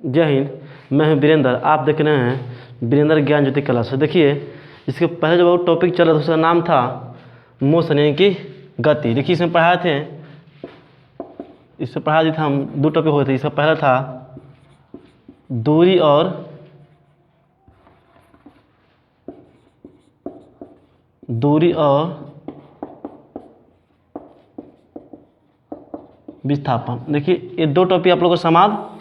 जय हिंद, मैं हूं वीरेंद्र। आप देख रहे हैं वीरेंद्र ज्ञान ज्योति क्लास। देखिए, इसके पहले जो टॉपिक चला था उसका नाम था मोशन, यानी कि गति। देखिए, इसमें पढ़ाए थे, इससे पढ़ा दिया था हम, दो टॉपिक हुए थे। इसका पहला था दूरी और विस्थापन। देखिए, ये दो टॉपिक आप लोगों का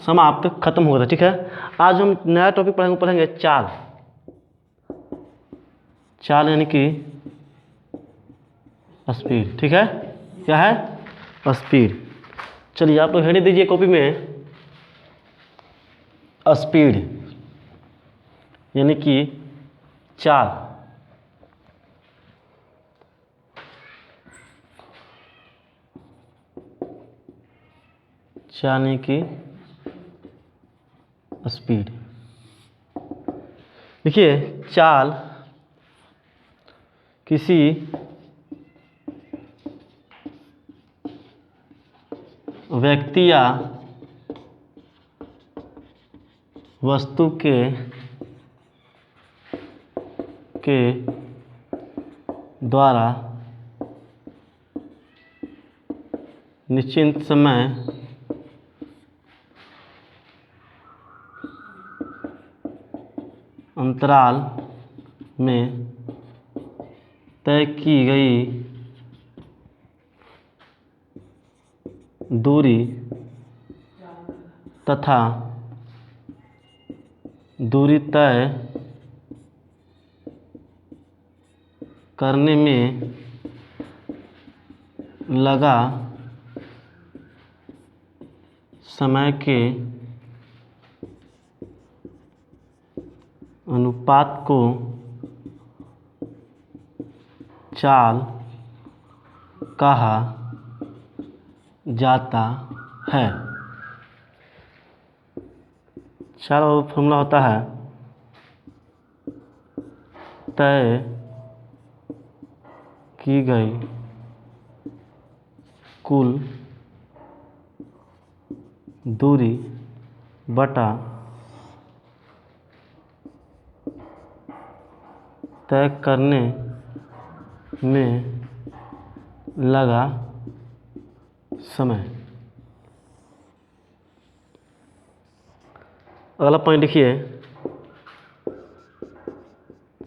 समाप्त खत्म हो गया था। ठीक है, आज हम नया टॉपिक पढ़ेंगे चाल। चाल यानी कि स्पीड। ठीक है, क्या है? स्पीड। चलिए, आप लोग हेडिंग दीजिए कॉपी में, स्पीड यानी कि चाल। चाल यानी कि स्पीड। देखिए, चाल किसी व्यक्ति या वस्तु के द्वारा निश्चित समय अंतराल में तय की गई दूरी तथा दूरी तय करने में लगा समय के अनुपात को चाल कहा जाता है। चाल का फॉर्मूला होता है तय की गई कुल दूरी बटा तय करने में लगा समय। अगला पॉइंट लिखिए,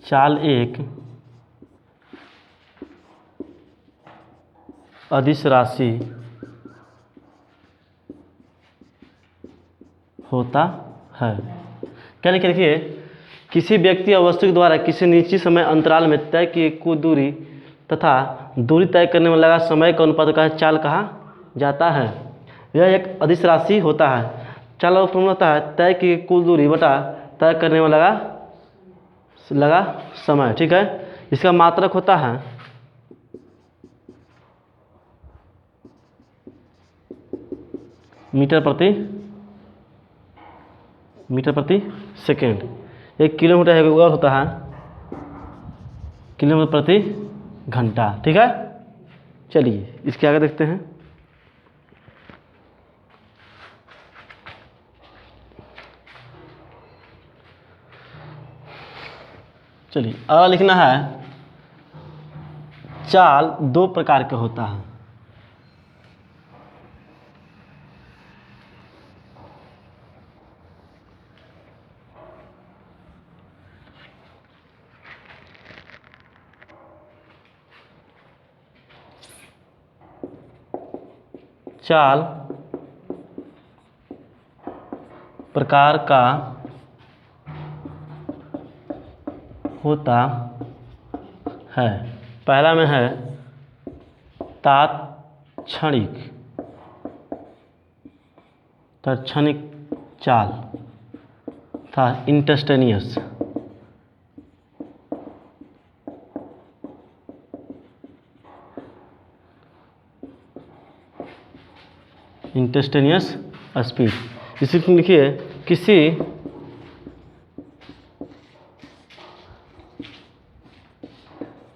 चाल एक अदिश राशि होता है। क्या लिखे? देखिए, किसी व्यक्ति या वस्तु के द्वारा किसी निश्चित समय अंतराल में तय की कुल दूरी तथा दूरी तय करने में लगा समय का अनुपात का चाल कहा जाता है। यह एक अदिश राशि होता है। चाल का फॉर्मूला होता है तय की कुल दूरी बटा तय करने में लगा समय। ठीक है, इसका मात्रक होता है मीटर प्रति सेकेंड। एक किलोमीटर है और होता है किलोमीटर प्रति घंटा। ठीक है, चलिए इसके आगे देखते हैं। चलिए, अगला लिखना है, चाल दो प्रकार के होता है। चाल प्रकार का होता है। पहला में है तत्क्षणिक चाल था इंस्टेंटेनियस। स्पीड। इसी को लिखिए, किसी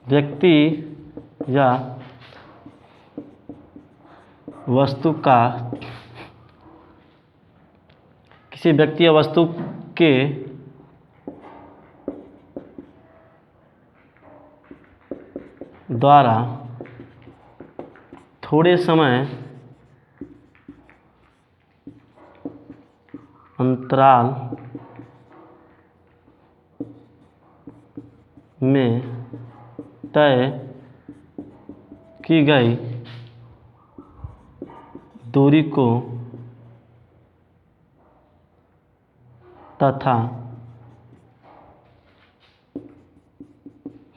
व्यक्ति या वस्तु का किसी व्यक्ति या वस्तु के द्वारा थोड़े समय अंतराल में तय की गई दूरी को तथा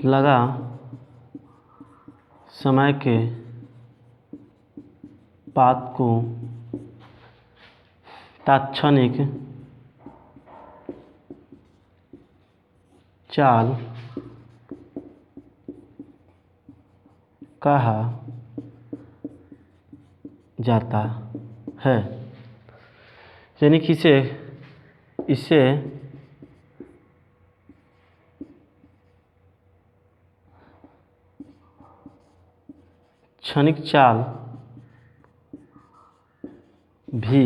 लगा समय के पात को तात्क्षणिक चाल कहा जाता है। यानी कि इसे क्षणिक चाल भी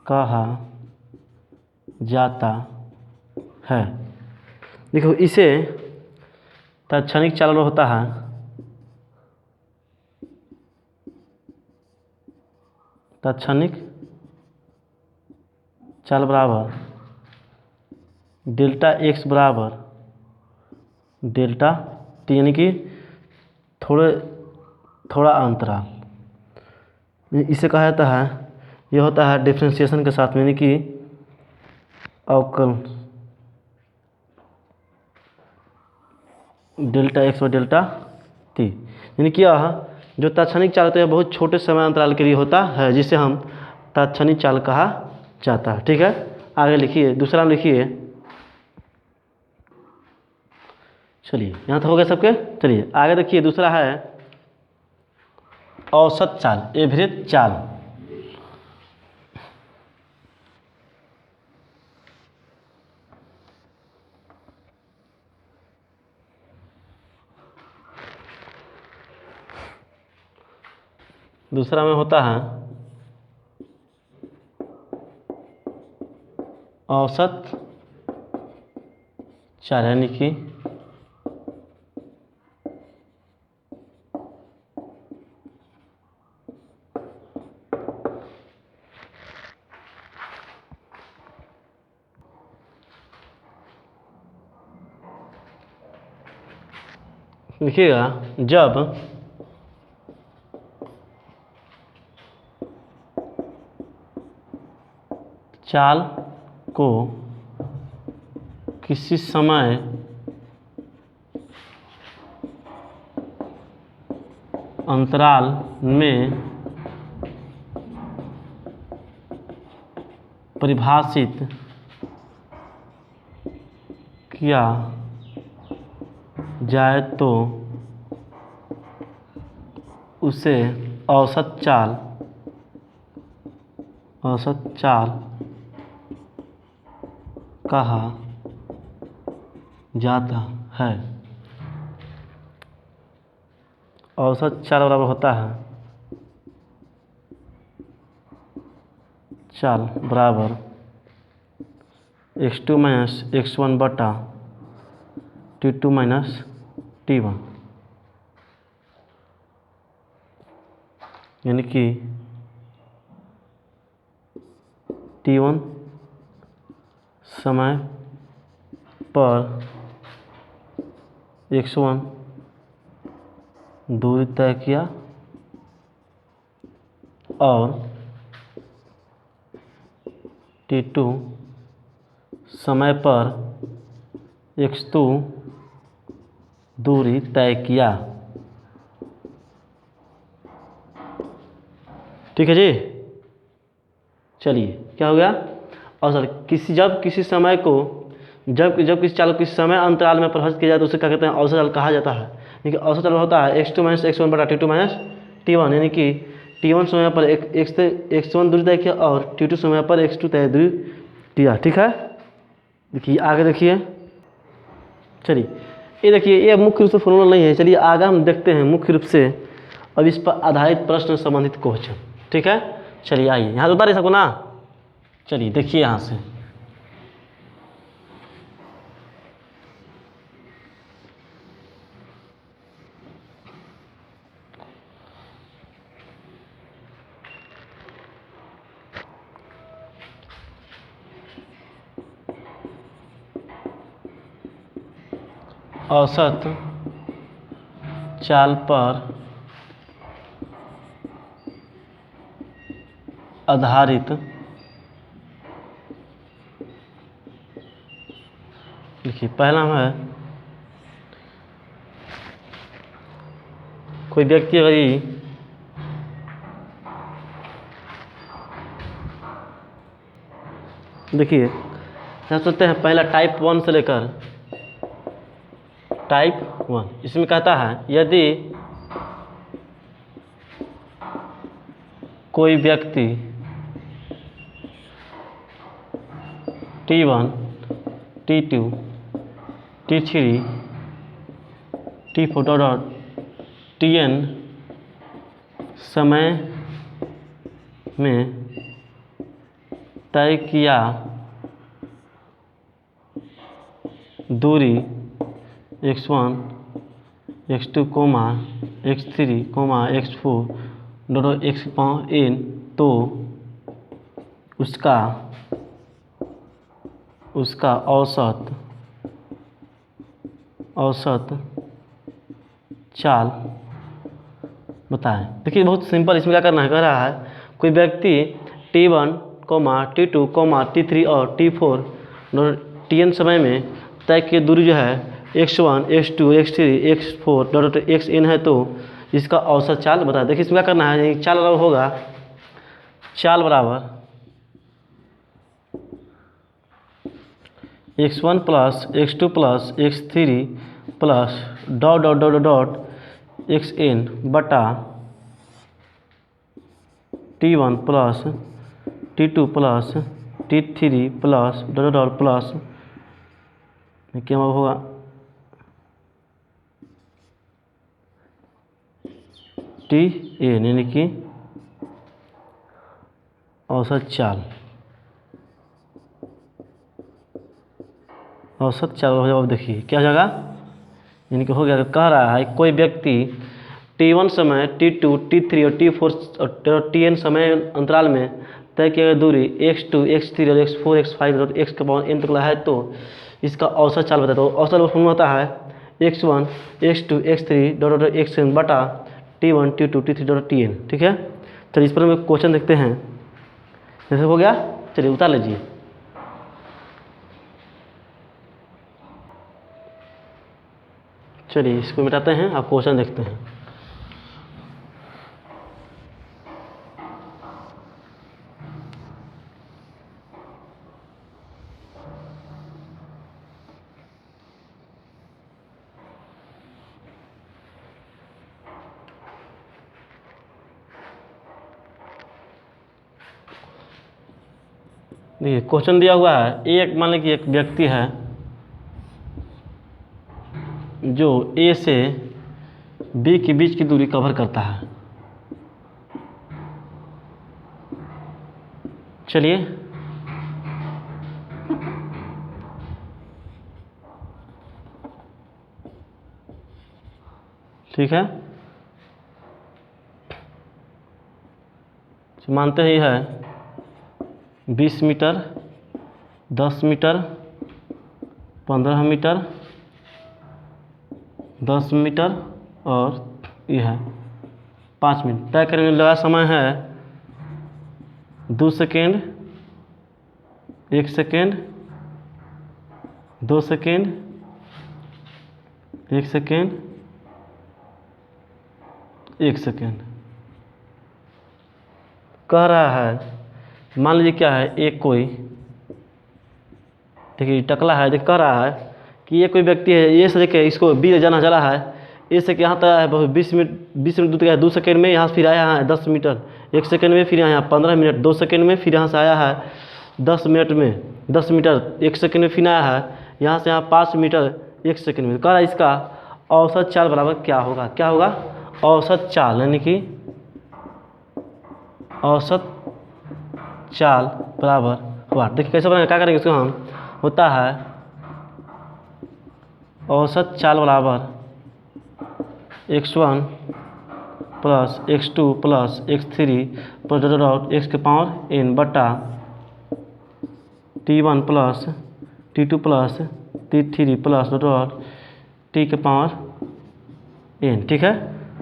कहा जाता है। देखो इसे तात्क्षणिक चाल होता है, तात्क्षणिक चाल बराबर डेल्टा एक्स बराबर डेल्टा टी, यानी कि थोड़ा अंतराल। इसे कहा जाता है, यह होता है डिफरेंशिएशन के साथ में, यानी कि अवकल डेल्टा एक्स और डेल्टा टी। यानी कि यह जो तात्क्षणिक चाल होता है बहुत छोटे समय अंतराल के लिए होता है, जिसे हम तात्क्षणिक चाल कहा जाता है। ठीक है, आगे लिखिए, दूसरा लिखिए। चलिए यहाँ तो हो गया सबके। चलिए आगे देखिए, दूसरा है औसत चाल, एवरेज चाल। दूसरा में होता है औसत चाल, यानी कि लिखिएगा, जब चाल को किसी समय अंतराल में परिभाषित किया जाए तो उसे औसत चाल कहा जाता है। औसत चाल बराबर होता है चाल बराबर x2 माइनस x1 बटा t2 माइनस t1, यानी कि t1 समय पर x1 दूरी तय किया और t2 समय पर x2 दूरी तय किया। ठीक है जी। चलिए क्या हो गया, औसत जब किसी समय को जब किसी चाल को किसी समय अंतराल में परिभाषित किया जाए तो उसे क्या कहते हैं, औसत चाल कहा जाता है। देखिए औसत चाल होता है x2 माइनस x1 बटा t2 माइनस t1, यानी कि t1 समय पर x1 दूरी तय किया और t2 समय पर x2 तय दूरी दिया। ठीक है, देखिए आगे देखिए। चलिए ये देखिए, ये मुख्य रूप से फॉर्मूला नहीं है। चलिए आगे हम देखते हैं मुख्य रूप से अब इस पर आधारित प्रश्न संबंधित क्वेश्चन। ठीक है, चलिए आइए यहाँ तो बता रहे सबको ना। चलिए देखिए यहाँ से, औसत चाल पर आधारित देखिए पहला है कोई व्यक्ति अगर ये देखिए क्या सोचते हैं पहला टाइप 1 से लेकर टाइप 1, इसमें कहता है यदि कोई व्यक्ति T1 T2 T3 T4 dot Tn समय में तय किया दूरी x1 x2 x3 x4 dot n, तो उसका औसत चाल बताएं। देखिए बहुत सिंपल, इसमें क्या करना है, कह रहा है कोई व्यक्ति T1, T2, T3 और T4 Tn समय में तय की दूरी जो है x1 x2 x3 x4 dot xn है, तो इसका औसत चाल बताएं। देखिए इसमें क्या करना है, चाल बराबर होगा चाल बराबर x1 plus x2 plus x3 plus dot dot dot dot xn बटा T1 plus T2 plus T3 plus dot dot plus क्या होगा Tn, यानी कि औसत चाल हो जाएगा। अब देखिए क्या हो जाएगा, यानी कि हो गया, कह रहा है कोई व्यक्ति T1 समय T2 T3 और T4 और Tn समय अंतराल में तय किया गया दूरी x2 x3 और x4 x5 और xn तक है, तो इसका औसत चाल बताता है। तो औसत फॉर्मूला होता है x1 x2 x3 dot dot xn बटा T1 T2 T3 dot Tn। ठीक है, चलिए इस पर हम क्वेश्चन देखते हैं। जैसे हो गया, चलिए उतार लीजिए। चलिए इसको मिटाते हैं, आप क्वेश्चन देखते हैं। देखिए क्वेश्चन दिया हुआ है, एक मान लीजिए एक व्यक्ति है जो A से B के बीच की दूरी कवर करता है। चलिए ठीक है, मानते हैं यह है 20 मीटर 10 मीटर 15 मीटर 10 मीटर और यह है 5 मिनट। तय करने में लगा समय है 2 second 1 second 2 second 1 second 1 second. कह रहा है मान लीजिए क्या है, एक कोई देखिए टकला है, देख कह रहा है कि ये कोई व्यक्ति है, ये से देखिए इसको बी जाना चला है, ए से यहाँ तक है बहुत 20 मिनट दूर तक है, 2 सेकेंड में यहाँ फिर आया है 10 मीटर 1 सेकेंड में, फिर यहाँ 15 मिनट 2 सेकेंड में, फिर यहाँ से आया है 10 मिनट में 10 मीटर 1 सेकेंड में, फिर आया है यहाँ से यहाँ 5 मीटर 1 सेकेंड में। कह रहा है इसका औसत चाल बराबर क्या होगा, क्या होगा औसत चाल, यानी कि औसत चाल बराबर बार। देखिए कैसे बनाएंगे, क्या करेंगे इसको हम, होता है औसत चाल बराबर x1 plus x2 plus x3 plus dot x के पावर n बटा t1 plus t2 plus t3 plus dot t के पावर n। ठीक है,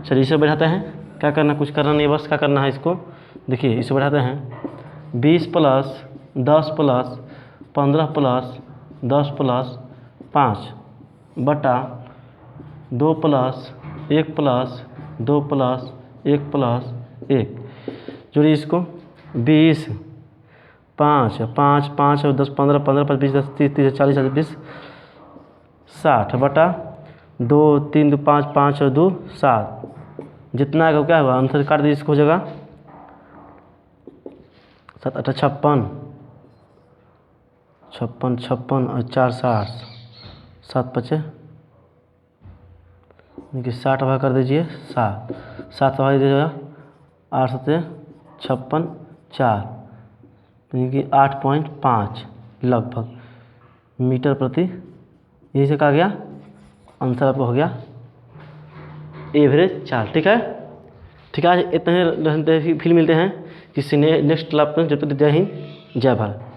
चलिए इसे बढ़ाते हैं। क्या करना, कुछ करना नहीं, बस क्या करना है इसको, देखिए इसे बढ़ाते हैं। 20 प्लस 10 प्लस 15 प्लस 10 प्लस 5 बटा 2 प्लस 1 प्लस 2 प्लस 1 प्लस 1। जोड़िए इसको, 20 5 5 5 और 10 15 15 5 20 10 30 30 40 20 60 बटा 2 3 2 5 5 और 2 7। जितना है क्या हुआ, आंसर काट दीजिए, इसको हो जाएगा 7 8 56 56 56 और 4 60 7 5 देखिए 60 भाग कर दीजिए 7 7 भाग दीजिएगा 8 7 56 4 यानी कि 8.5 लगभग मीटर प्रति, यही से कहा गया आंसर आपको हो गया एवरेज चाल। ठीक है, ठीक है, आज इतने ही फिर मिलते हैं किसी ने नेक्स्ट क्लास में। जब तक जय हिंद जय भारत।